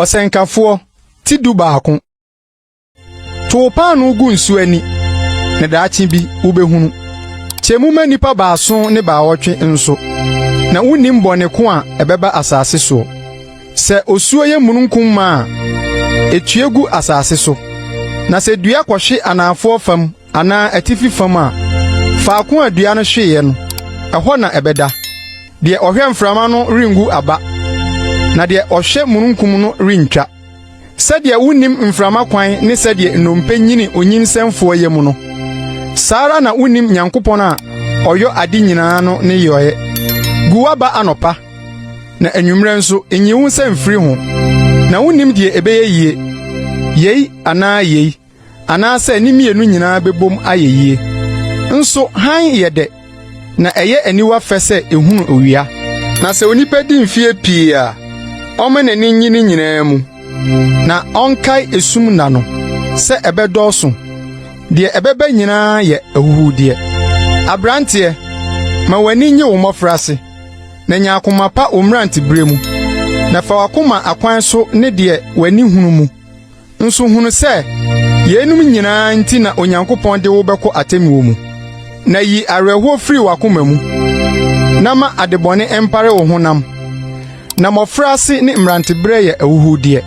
Osenkafo ti du baako. To paanu gu nsu ani. Ne daachi bi ubehunu. Chemuma nipa baaso ne baawotwe nso. Na unim bone ko a ebeba asase so. Se osuo ye mununkum ma etuegu asase so. Na se dua kwhwe anafo fam ana atifi fam a faako a dua no hweye no ɛhɔ na ebeda. De ohwe mframa no ringu aba. Na de ohwe mununkum no rintwa. Sɛdeɛ unim mframa kwan ne sɛdeɛ nnompe nyini onyinsemfo ye mu no. Sara na unim Nyankopɔn a ɔyɔ ade nyinaa no ne yoye. Guwaba anopa. Na anwumre nso enyiwu sɛ mfiri ho. Na unim de ebeye yie. Yei ana sɛ ni mienu nyinaa bebom ayeyie. Nso han yede. Na eye aniwa fɛ sɛ ehunu owia. Na sɛ onipa di mfie pii a ɔma n'ani nyini nyinaa mu. Na onkai esum na no sɛ ɛbɛdɔɔso. De ɛbɛbɛ nyinaa yɛ ahuhudeɛ. Abrante ma wani nye wo mɔfrase. Na nya akoma pa omrante bremu. Na fa wakoma akwan so ne de wani hunu mu. Nso hunu sɛ yenum nyinaa nti na Onyankopɔn de wo bɛkɔ atemi wo mu. Na yi areho firi wakoma mu. Na ma adebɔne empare wo honam. Na mɔfrase ne mrante bre yɛ ahuhudeɛ.